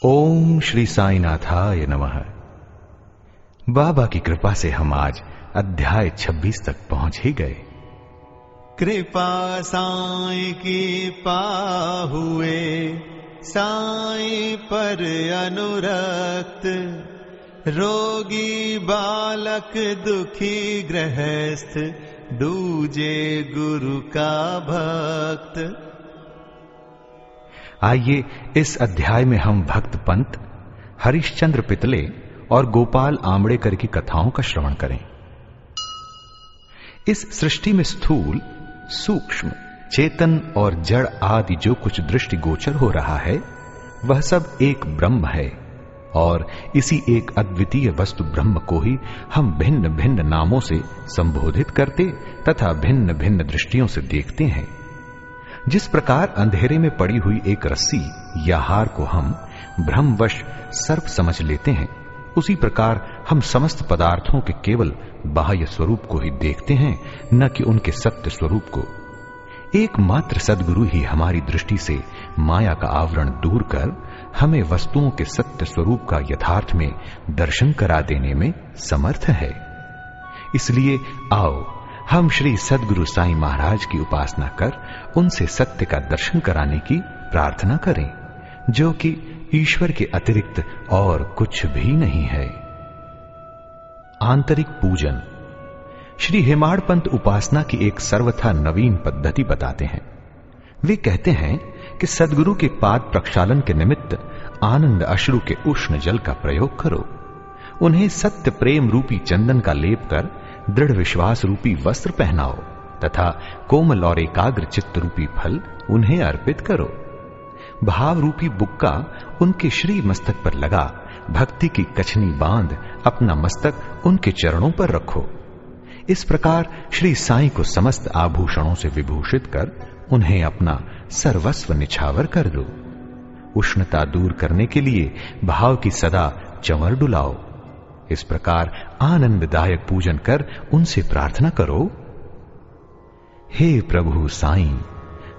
ओम श्री साईनाथाय नमः। बाबा की कृपा से हम आज अध्याय 26 तक पहुंच ही गए। कृपा साई की पाहुए, साई पर अनुरक्त, रोगी बालक दुखी गृहस्थ, दूजे गुरु का भक्त। आइए इस अध्याय में हम भक्त पंत, हरिश्चंद्र पितले और गोपाल आमड़ेकर की कथाओं का श्रवण करें। इस सृष्टि में स्थूल, सूक्ष्म, चेतन और जड़ आदि जो कुछ दृष्टि गोचर हो रहा है वह सब एक ब्रह्म है और इसी एक अद्वितीय वस्तु ब्रह्म को ही हम भिन्न भिन्न नामों से संबोधित करते तथा भिन्न भिन्न दृष्टियों से देखते हैं। जिस प्रकार अंधेरे में पड़ी हुई एक रस्सी या हार को हम भ्रमवश सर्प समझ लेते हैं, उसी प्रकार हम समस्त पदार्थों के केवल बाह्य स्वरूप को ही देखते हैं, न कि उनके सत्य स्वरूप को। एकमात्र सद्गुरु ही हमारी दृष्टि से माया का आवरण दूर कर हमें वस्तुओं के सत्य स्वरूप का यथार्थ में दर्शन करा देने में समर्थ है। इसलिए आओ हम श्री सद्गुरु साईं महाराज की उपासना कर उनसे सत्य का दर्शन कराने की प्रार्थना करें, जो कि ईश्वर के अतिरिक्त और कुछ भी नहीं है। आंतरिक पूजन। श्री हेमाड़ पंत उपासना की एक सर्वथा नवीन पद्धति बताते हैं। वे कहते हैं कि सद्गुरु के पाद प्रक्षालन के निमित्त आनंद अश्रु के उष्ण जल का प्रयोग करो, उन्हें सत्य प्रेम रूपी चंदन का लेप कर दृढ़ विश्वास रूपी वस्त्र पहनाओ तथा कोमल और एकाग्र चित्त रूपी फल उन्हें अर्पित करो। भाव रूपी बुक्का उनके श्री मस्तक पर लगा भक्ति की कछनी बांध अपना मस्तक उनके चरणों पर रखो। इस प्रकार श्री साईं को समस्त आभूषणों से विभूषित कर उन्हें अपना सर्वस्व निछावर कर दो। उष्णता दूर करने के लिए भाव की सदा चंवर डुलाओ। इस प्रकार आनंददायक पूजन कर उनसे प्रार्थना करो, हे प्रभु साईं,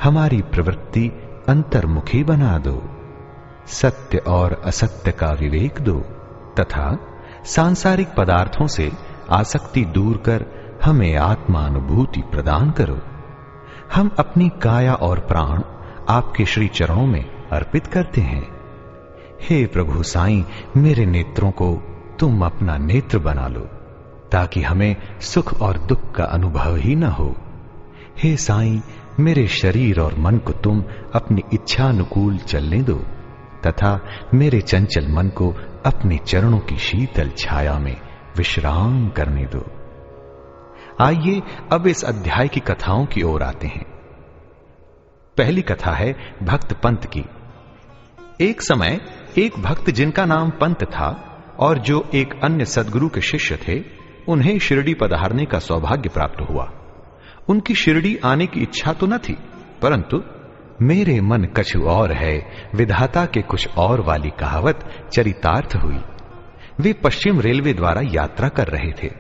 हमारी प्रवृत्ति अंतर्मुखी बना दो, सत्य और असत्य का विवेक दो तथा सांसारिक पदार्थों से आसक्ति दूर कर हमें आत्मानुभूति प्रदान करो। हम अपनी काया और प्राण आपके श्री चरणों में अर्पित करते हैं। हे प्रभु साईं, मेरे नेत्रों को तुम अपना नेत्र बना लो ताकि हमें सुख और दुख का अनुभव ही न हो। हे साईं, मेरे शरीर और मन को तुम अपनी इच्छानुकूल चलने दो तथा मेरे चंचल मन को अपने चरणों की शीतल छाया में विश्राम करने दो। आइए अब इस अध्याय की कथाओं की ओर आते हैं। पहली कथा है भक्त पंत की। एक समय एक भक्त जिनका नाम पंत था और जो एक अन्य सद्गुरु के शिष्य थे, उन्हें शिरडी पधारने का सौभाग्य प्राप्त हुआ। उनकी शिरडी आने की इच्छा तो न थी, परंतु मेरे मन कछु और है, विधाता के कुछ और वाली कहावत चरितार्थ हुई। वे पश्चिम रेलवे द्वारा यात्रा कर रहे थे,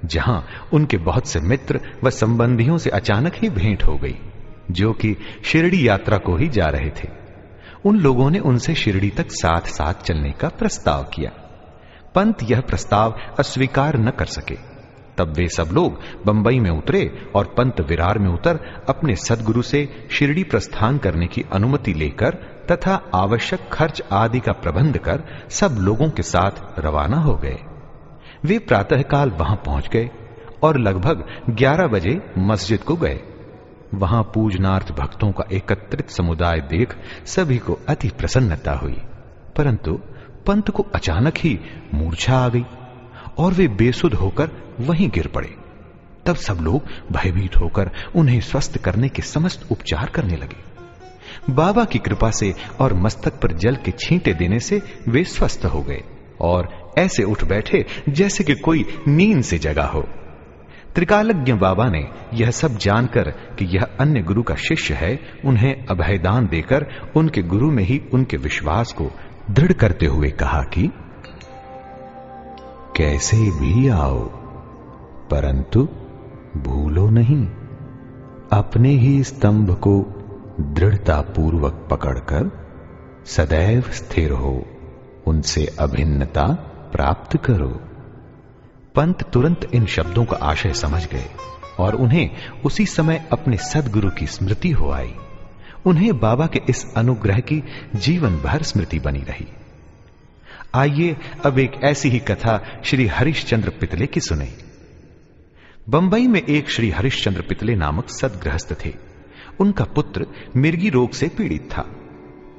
जहां उनके बहुत से मित्र व संबंधियों से अचानक ही भेंट हो गई, जो कि शिरडी यात्रा को ही जा रहे थे। उन लोगों ने उनसे शिरडी तक साथ साथ चलने का प्रस्ताव किया। पंत यह प्रस्ताव अस्वीकार न कर सके। तब वे सब लोग बंबई में उतरे और पंत विरार में उतर अपने सद्गुरु से शिरडी प्रस्थान करने की अनुमति लेकर तथा आवश्यक खर्च आदि का प्रबंध कर सब लोगों के साथ रवाना हो गए। वे प्रातःकाल वहां पहुंच गए और लगभग 11 बजे मस्जिद को गए। वहां पूजनार्थ भक्तों का एकत्रित समुदाय देख सभी को अति प्रसन्नता हुई, परंतु पंत को अचानक ही मूर्छा आ गई और वे बेसुध होकर वहीं गिर पड़े। तब सब लोग भयभीत होकर उन्हें स्वस्थ करने के समस्त उपचार करने लगे। बाबा की कृपा से और मस्तक पर जल के छींटे देने से वे स्वस्थ हो गए और ऐसे उठ बैठे जैसे कि कोई नींद से जगा हो। त्रिकालज्ञ बाबा ने यह सब जानकर कि यह अन्य गुरु का शिष्य है, उन्हें अभयदान देकर उनके गुरु में ही उनके विश्वास को दृढ़ करते हुए कहा कि कैसे भी आओ, परंतु भूलो नहीं, अपने ही स्तंभ को दृढ़ता पूर्वक पकड़कर सदैव स्थिर हो उनसे अभिन्नता प्राप्त करो। पंत तुरंत इन शब्दों का आशय समझ गए और उन्हें उसी समय अपने सद्गुरु की स्मृति हो आई। उन्हें बाबा के इस अनुग्रह की जीवन भर स्मृति बनी रही। आइए अब एक ऐसी ही कथा श्री हरिश्चंद्र पितले की सुने। बंबई में एक श्री हरिश्चंद्र पितले नामक सद्गृहस्थ थे। उनका पुत्र मिर्गी रोग से पीड़ित था।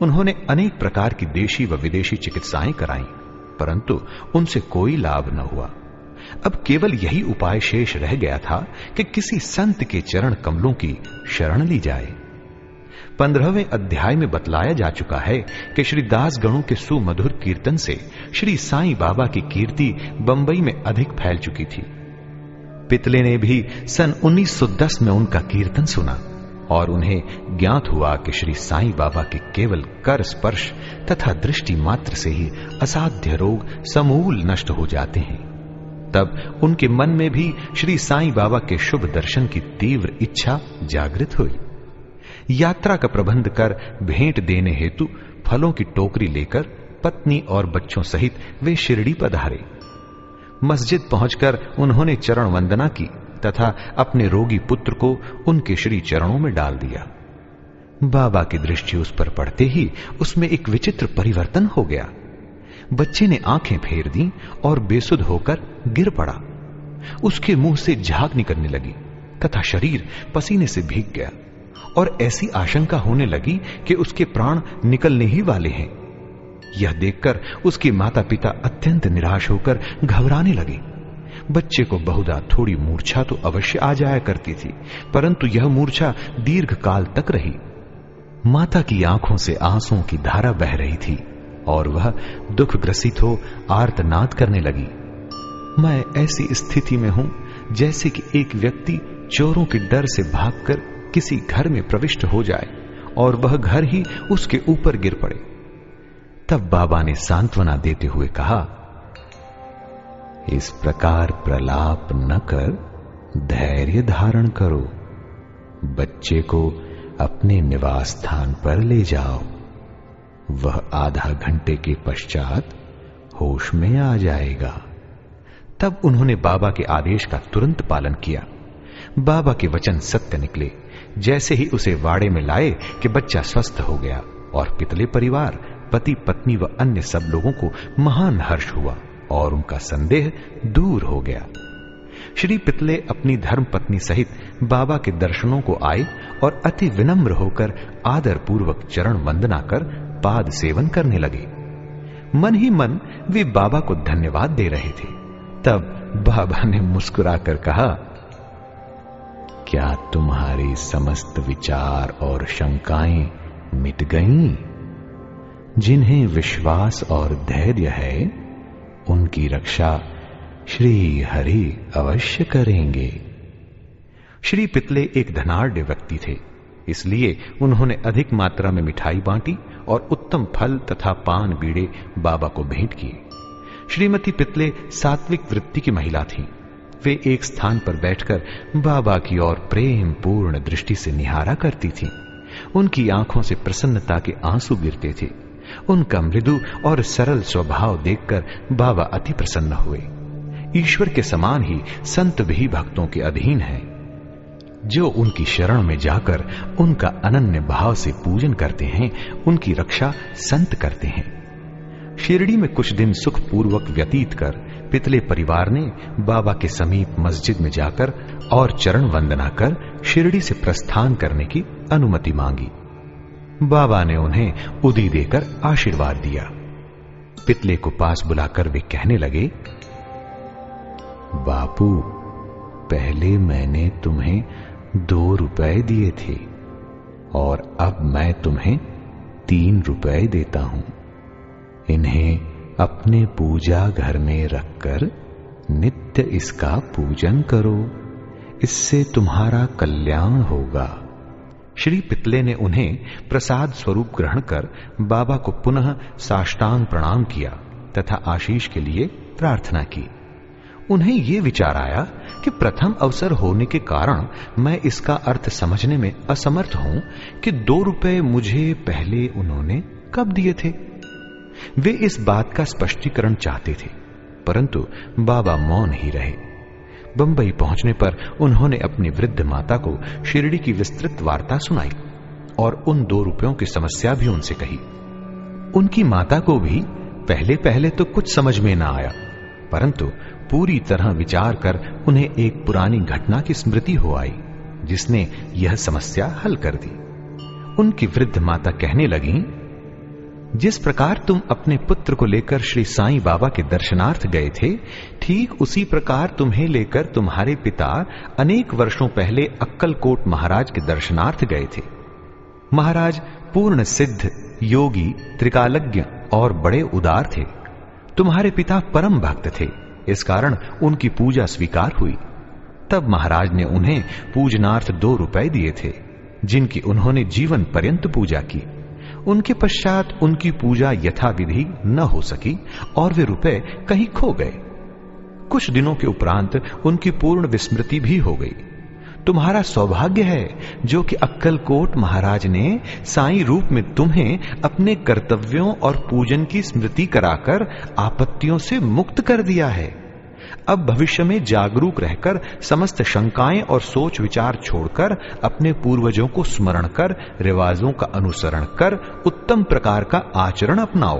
उन्होंने अनेक प्रकार की देशी व विदेशी चिकित्साएं कराई, परंतु उनसे कोई लाभ न हुआ। अब केवल यही उपाय शेष रह गया था कि किसी संत के चरण कमलों की शरण ली जाए। 15वें अध्याय में बतलाया जा चुका है कि श्री दास गणों के सुमधुर कीर्तन से श्री साईं बाबा की कीर्ति बंबई में अधिक फैल चुकी थी। पितले ने भी सन 1910 में उनका कीर्तन सुना और उन्हें ज्ञात हुआ कि श्री साईं बाबा के केवल कर स्पर्श तथा दृष्टि मात्र से ही असाध्य रोग समूल नष्ट हो जाते हैं। तब उनके मन में भी श्री साईं बाबा के शुभ दर्शन की तीव्र इच्छा जागृत हुई। यात्रा का प्रबंध कर भेंट देने हेतु फलों की टोकरी लेकर पत्नी और बच्चों सहित वे शिरडी पधारे। मस्जिद पहुंचकर उन्होंने चरण वंदना की तथा अपने रोगी पुत्र को उनके श्री चरणों में डाल दिया। बाबा की दृष्टि उस पर पड़ते ही उसमें एक विचित्र परिवर्तन हो गया। बच्चे ने आंखें फेर दी और बेसुध होकर गिर पड़ा। उसके मुंह से झाग निकलने लगी तथा शरीर पसीने से भीग गया और ऐसी आशंका होने लगी कि उसके प्राण निकलने ही वाले हैं। यह देखकर उसके माता पिता अत्यंत निराश होकर घबराने लगे। बच्चे को बहुधा थोड़ी मूर्छा तो अवश्य आ जाया करती थी, परंतु यह मूर्छा दीर्घ काल तक रही। माता की आंखों से आंसुओं की धारा बह रही थी और वह दुख ग्रसित हो आर्तनाद करने लगी। मैं ऐसी स्थिति में हूं जैसे कि एक व्यक्ति चोरों के डर से भागकर किसी घर में प्रविष्ट हो जाए और वह घर ही उसके ऊपर गिर पड़े। तब बाबा ने सांत्वना देते हुए कहा, इस प्रकार प्रलाप न कर धैर्य धारण करो। बच्चे को अपने निवास स्थान पर ले जाओ। वह आधा घंटे के पश्चात होश में आ जाएगा। तब उन्होंने बाबा के आदेश का तुरंत पालन किया। बाबा के वचन सत्य निकले। जैसे ही उसे वाड़े में लाए कि बच्चा स्वस्थ हो गया और पितले परिवार, पति पत्नी व अन्य सब लोगों को महान हर्ष हुआ और उनका संदेह दूर हो गया। श्री पितले अपनी धर्म पत्नी सहित बाबा के दर्शनों को आए और अति विनम्र होकर आदर पूर्वक चरण वंदना कर पाद सेवन करने लगे। मन ही मन वे बाबा को धन्यवाद दे रहे थे। तब बाबा ने मुस्कुराकर कहा, क्या तुम्हारी समस्त विचार और शंकाएं मिट गईं? जिन्हें विश्वास और धैर्य है उनकी रक्षा श्री हरि अवश्य करेंगे। श्री पितले एक धनाढ़ व्यक्ति थे, इसलिए उन्होंने अधिक मात्रा में मिठाई बांटी और उत्तम फल तथा पान बीड़े बाबा को भेंट किए। श्रीमती पितले सात्विक वृत्ति की महिला थीं। वे एक स्थान पर बैठकर बाबा की ओर प्रेम पूर्ण दृष्टि से निहारा करती थीं। उनकी आंखों से प्रसन्नता के आंसू गिरते थे। उनका मृदु और सरल स्वभाव देखकर बाबा अति प्रसन्न हुए। ईश्वर के समान ही संत भी भक्तों के अधीन हैं। जो उनकी शरण में जाकर उनका अनन्य भाव से पूजन करते हैं, उनकी रक्षा संत करते हैं। शिरडी में कुछ दिन सुखपूर्वक व्यतीत कर पितले परिवार ने बाबा के समीप मस्जिद में जाकर और चरण वंदना कर शिरडी से प्रस्थान करने की अनुमति मांगी। बाबा ने उन्हें उदी देकर आशीर्वाद दिया। पितले को पास बुलाकर वे कहने लगे, बापू, पहले मैंने तुम्हें 2 रुपए दिए थे और अब मैं तुम्हें 3 रुपए देता हूं। इन्हें अपने पूजा घर में रखकर नित्य इसका पूजन करो, इससे तुम्हारा कल्याण होगा। श्री पितले ने उन्हें प्रसाद स्वरूप ग्रहण कर बाबा को पुनः साष्टांग प्रणाम किया तथा आशीष के लिए प्रार्थना की। उन्हें यह विचार आया कि प्रथम अवसर होने के कारण मैं इसका अर्थ समझने में असमर्थ हूं कि 2 रुपए मुझे पहले उन्होंने कब दिए थे। वे इस बात का स्पष्टीकरण चाहते थे, परंतु बाबा मौन ही रहे। बंबई पहुंचने पर उन्होंने अपनी वृद्ध माता को शिरडी की विस्तृत वार्ता सुनाई और उन 2 रुपयों की समस्या भी उनसे कही। उनकी माता को भी पहले पहले तो कुछ समझ में ना आया, परंतु पूरी तरह विचार कर उन्हें एक पुरानी घटना की स्मृति हो आई, जिसने यह समस्या हल कर दी। उनकी वृद्ध माता कहने लगी, जिस प्रकार तुम अपने पुत्र को लेकर श्री साईं बाबा के दर्शनार्थ गए थे, ठीक उसी प्रकार तुम्हें लेकर तुम्हारे पिता अनेक वर्षों पहले अक्कलकोट महाराज के दर्शनार्थ गए थे। महाराज पूर्ण सिद्ध, योगी, त्रिकालज्ञ और बड़े उदार थे। तुम्हारे पिता परम भक्त थे, इस कारण उनकी पूजा स्वीकार हुई। तब महाराज ने उन्हें पूजनार्थ 2 रुपए दिए थे, जिनकी उन्होंने जीवन पर्यंत पूजा की। उनके पश्चात उनकी पूजा यथाविधि न हो सकी और वे रुपए कहीं खो गए। कुछ दिनों के उपरांत उनकी पूर्ण विस्मृति भी हो गई। तुम्हारा सौभाग्य है जो कि अक्कलकोट महाराज ने साईं रूप में तुम्हें अपने कर्तव्यों और पूजन की स्मृति कराकर आपत्तियों से मुक्त कर दिया है। अब भविष्य में जागरूक रहकर समस्त शंकाएं और सोच विचार छोड़कर अपने पूर्वजों को स्मरण कर रिवाजों का अनुसरण कर उत्तम प्रकार का आचरण अपनाओ।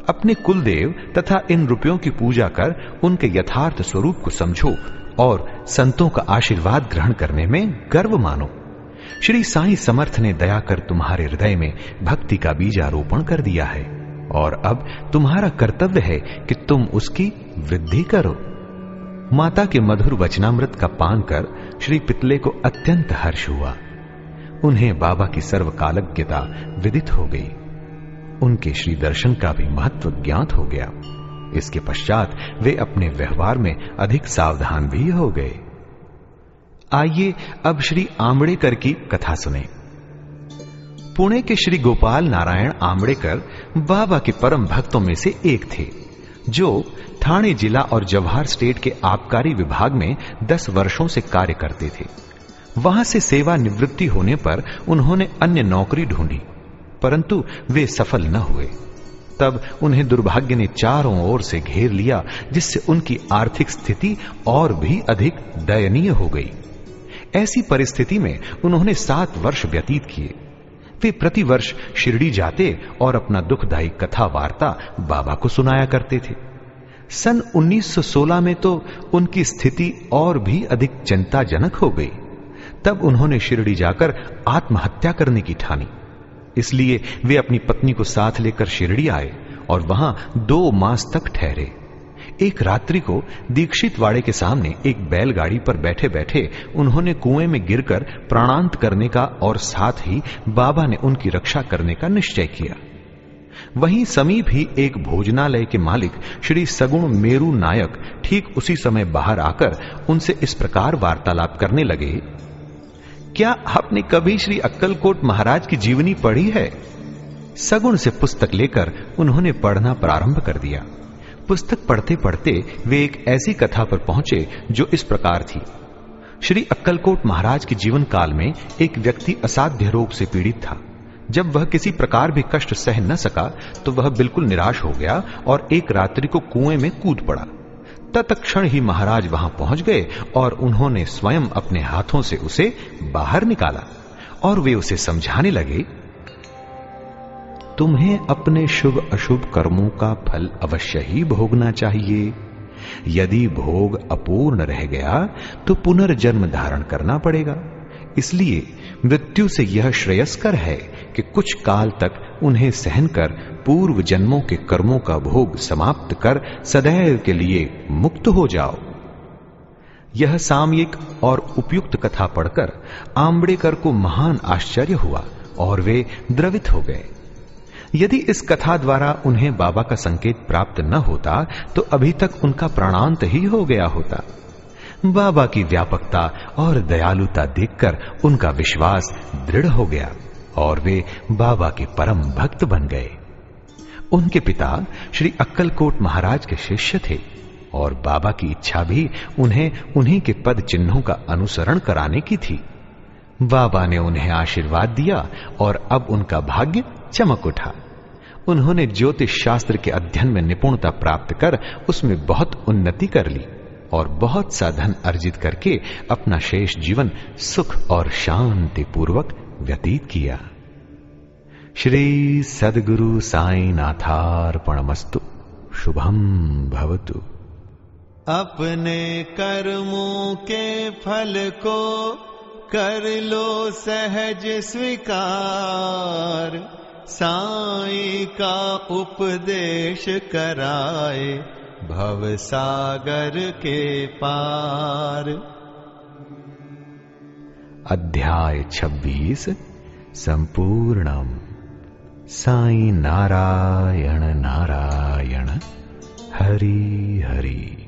अपने कुलदेव तथा इन रुपयों की पूजा कर उनके यथार्थ स्वरूप को समझो और संतों का आशीर्वाद ग्रहण करने में गर्व मानो। श्री साईं समर्थ ने दया कर तुम्हारे हृदय में भक्ति का बीजारोपण कर दिया है और अब तुम्हारा कर्तव्य है कि तुम उसकी वृद्धि करो। माता के मधुर वचनामृत का पान कर श्री पितले को अत्यंत हर्ष हुआ। उन्हें बाबा की सर्वकालज्ञता विदित हो गई। उनके श्री दर्शन का भी महत्व ज्ञात हो गया। इसके पश्चात वे अपने व्यवहार में अधिक सावधान भी हो गए। आइए अब श्री आमड़ेकर की कथा सुने। पुणे के श्री गोपाल नारायण आमड़ेकर बाबा के परम भक्तों में से एक थे, जो ठाणे जिला और जवाहर स्टेट के आबकारी विभाग में 10 वर्षों से कार्य करते थे। वहां से सेवा निवृत्ति होने पर उन्होंने अन्य नौकरी ढूंढी, परंतु वे सफल न हुए। तब उन्हें दुर्भाग्य ने चारों ओर से घेर लिया, जिससे उनकी आर्थिक स्थिति और भी अधिक दयनीय हो गई। ऐसी परिस्थिति में उन्होंने 7 वर्ष व्यतीत किए। वे प्रतिवर्ष शिरडी जाते और अपना दुखदायी कथा वार्ता बाबा को सुनाया करते थे। सन 1916 में तो उनकी स्थिति और भी अधिक चिंताजनक हो गई। तब उन्होंने शिरडी जाकर आत्महत्या करने की ठानी। इसलिए वे अपनी पत्नी को साथ लेकर शिरडी आए और वहां 2 मास तक ठहरे। एक रात्रि को दीक्षित वाड़े के सामने एक बैलगाड़ी पर बैठे बैठे उन्होंने कुएं में गिरकर प्राणांत करने का और साथ ही बाबा ने उनकी रक्षा करने का निश्चय किया। वहीं समीप ही एक भोजनालय के मालिक श्री सगुण मेरू नायक ठीक उसी समय बाहर आकर उनसे इस प्रकार वार्तालाप करने लगे, क्या आपने कभी श्री अक्कलकोट महाराज की जीवनी पढ़ी है? सगुण से पुस्तक लेकर उन्होंने पढ़ना प्रारंभ कर दिया। पुस्तक पढ़ते पढ़ते वे एक ऐसी कथा पर पहुंचे जो इस प्रकार थी। श्री अक्कलकोट महाराज के जीवन काल में एक व्यक्ति असाध्य रोग से पीड़ित था। जब वह किसी प्रकार भी कष्ट सह न सका तो वह बिल्कुल निराश हो गया और एक रात्रि को कुएं में कूद पड़ा। तत्क्षण ही महाराज वहां पहुंच गए और उन्होंने स्वयं अपने हाथों से उसे बाहर निकाला और वे उसे समझाने लगे, तुम्हें अपने शुभ अशुभ कर्मों का फल अवश्य ही भोगना चाहिए। यदि भोग अपूर्ण रह गया तो पुनर्जन्म धारण करना पड़ेगा। इसलिए मृत्यु से यह श्रेयस्कर है कि कुछ काल तक उन्हें सहन कर पूर्व जन्मों के कर्मों का भोग समाप्त कर सदैव के लिए मुक्त हो जाओ। यह सामयिक और उपयुक्त कथा पढ़कर आमड़ेकर को महान आश्चर्य हुआ और वे द्रवित हो गए। यदि इस कथा द्वारा उन्हें बाबा का संकेत प्राप्त न होता तो अभी तक उनका प्राणांत ही हो गया होता। बाबा की व्यापकता और दयालुता देखकर उनका विश्वास दृढ़ हो गया और वे बाबा के परम भक्त बन गए। उनके पिता श्री अक्कलकोट महाराज के शिष्य थे और बाबा की इच्छा भी उन्हें उन्हीं के पद चिन्हों का अनुसरण कराने की थी। बाबा ने उन्हें आशीर्वाद दिया और अब उनका भाग्य चमक उठा। उन्होंने ज्योतिष शास्त्र के अध्ययन में निपुणता प्राप्त कर उसमें बहुत उन्नति कर ली और बहुत सा धन अर्जित करके अपना शेष जीवन सुख और शांति पूर्वक व्यतीत किया। श्री सद्गुरु साईनाथार्पणमस्तु। शुभम भवतु। अपने कर्मों के फल को कर लो सहज स्वीकार, साईं का उपदेश कराए भव सागर के पार। अध्याय 26 संपूर्णम। साईं नारायण नारायण हरि हरि।